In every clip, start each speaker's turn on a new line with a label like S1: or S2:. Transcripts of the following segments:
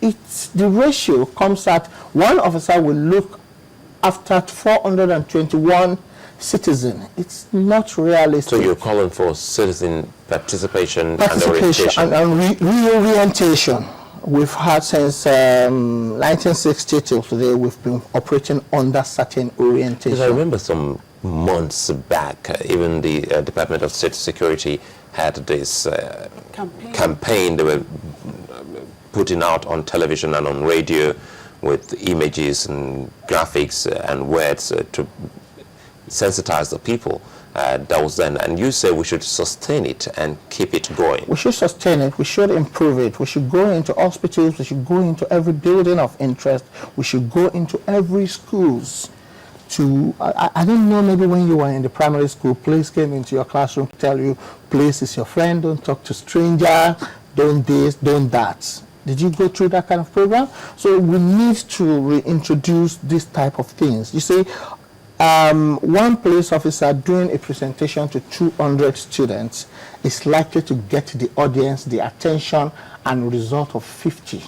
S1: the ratio comes at one officer will look after 421 citizens. It's not realistic.
S2: So you're calling for citizen participation and orientation.
S1: And reorientation. We've had since 1960 till today, we've been operating under certain orientation.
S2: Because I remember some months back, even the Department of State Security had this campaign they were putting out on television and on radio with images and graphics and words to sensitize the people. That was then, and you say we should sustain it and keep it going.
S1: We should sustain it, we should improve it, we should go into hospitals, we should go into every building of interest, we should go into every schools. I don't know, maybe when you were in the primary school, police came into your classroom to tell you, police is your friend, don't talk to stranger, don't this, don't that. Did you go through that kind of program? So we need to reintroduce this type of things. You see, one police officer doing a presentation to 200 students is likely to get the audience, the attention, and result of 50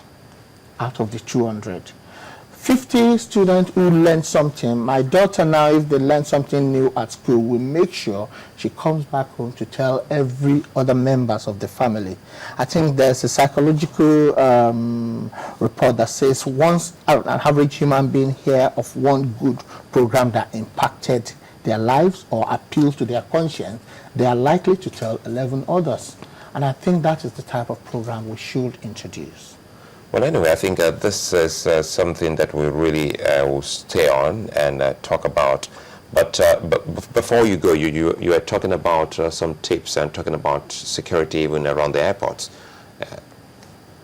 S1: out of the 200. 50 students who learn something. My daughter now, if they learn something new at school, we make sure she comes back home to tell every other members of the family. I think there's a psychological report that says once an average human being hear of one good program that impacted their lives or appeals to their conscience, they are likely to tell 11 others. And I think that is the type of program we should introduce.
S2: Well, anyway, I think this is something that we really will stay on and talk about. But before you go, you are talking about some tips and talking about security even around the airports.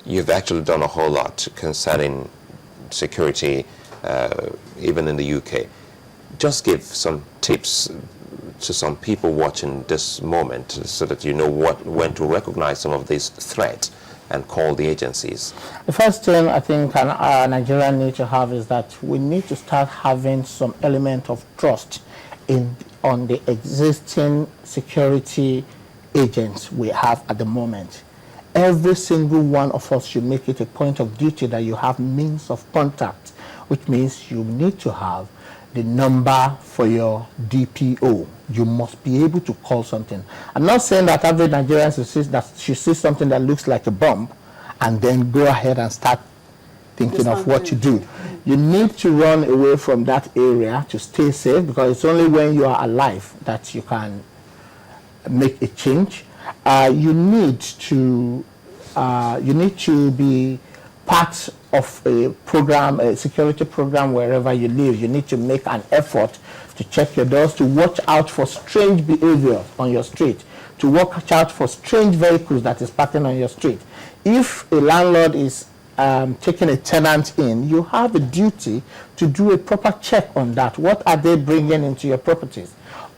S2: You've actually done a whole lot concerning security, even in the UK. Just give some tips to some people watching this moment so that you know when to recognize some of these threats and call the agencies.
S1: The first thing I think Nigeria needs to have is that we need to start having some element of trust on the existing security agents we have at the moment. Every single one of us should make it a point of duty that you have means of contact, which means you need to have the number for your DPO. You must be able to call something. I'm not saying that every Nigerian should see something that looks like a bomb and then go ahead and start thinking of what to do. You need to run away from that area to stay safe, because it's only when you are alive that you can make a change. You need to be part of a program, a security program wherever you live. You need to make an effort to check your doors, to watch out for strange behavior on your street, to watch out for strange vehicles that is parking on your street. If a landlord is taking a tenant in, you have a duty to do a proper check on that. What are they bringing into your properties?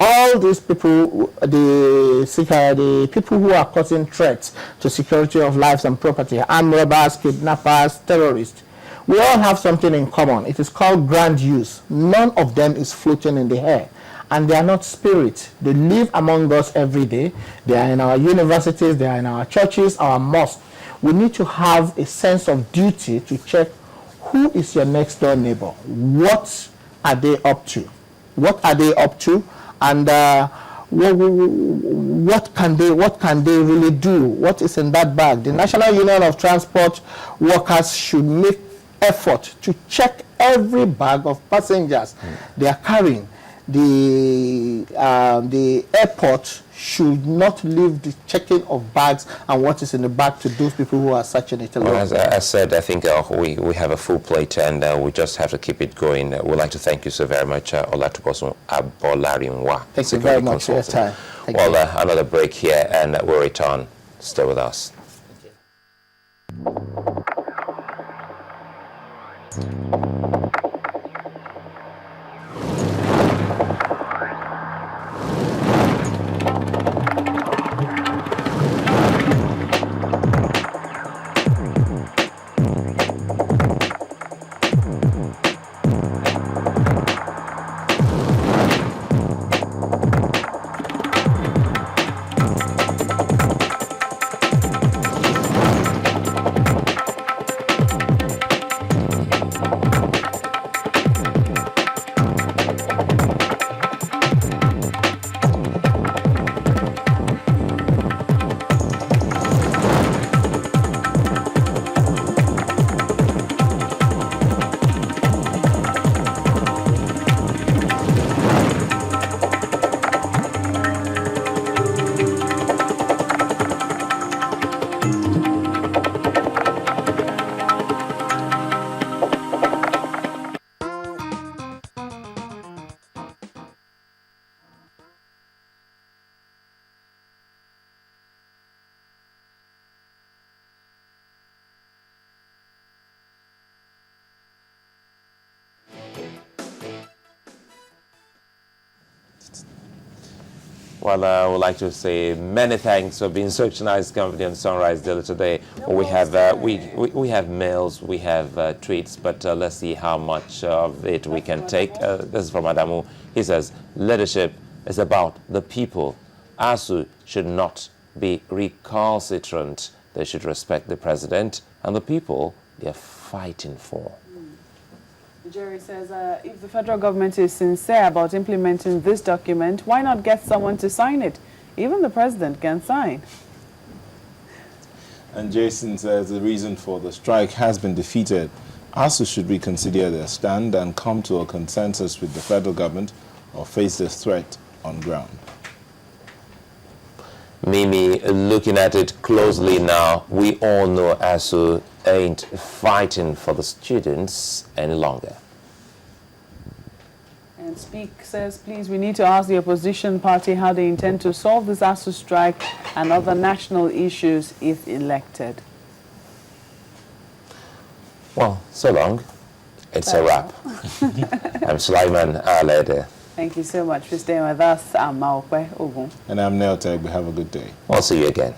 S1: All these people, the people who are causing threats to security of lives and property, armed robbers, kidnappers, terrorists, we all have something in common. It is called grand use. None of them is floating in the air. And they are not spirits. They live among us every day. They are in our universities, they are in our churches, our mosques. We need to have a sense of duty to check who is your next door neighbor. What are they up to? What are they up to? And what can they really do? What is in that bag? The National Union of Transport Workers should make effort to check every bag of passengers they are carrying. The airport should not leave the checking of bags and what is in the bag to those people who are searching it alone.
S2: Well, as I said, I think we have a full plate and we just have to keep it going. We'd like to thank you so very much, Olatubosun Abolarinwa.
S1: Thank you very much for your time.
S2: Well, another break here and we'll return. Stay with us. Well, I would like to say many thanks for being such a nice company on Sunrise Daily today. We have we have mails, we have tweets, but let's see how much of it we can take. This is from Adamu. He says, leadership is about the people. ASU should not be recalcitrant. They should respect the president and the people they are fighting for.
S3: Jerry says, if the federal government is sincere about implementing this document, why not get someone to sign it? Even the president can sign.
S4: And Jason says the reason for the strike has been defeated. ASU should reconsider their stand and come to a consensus with the federal government or face the threat on ground.
S2: Mimi, looking at it closely now, we all know ASU ain't fighting for the students any longer.
S3: And Speak says, please, we need to ask the opposition party how they intend to solve this ASU strike and other national issues if elected.
S2: Well, so long. It's a wrap. I'm Sulaiman Alede.
S3: Thank you so much for staying with us. I'm Maokwe Ogun.
S4: And I'm Neil Tegbe. Have a good day.
S2: I'll see you again.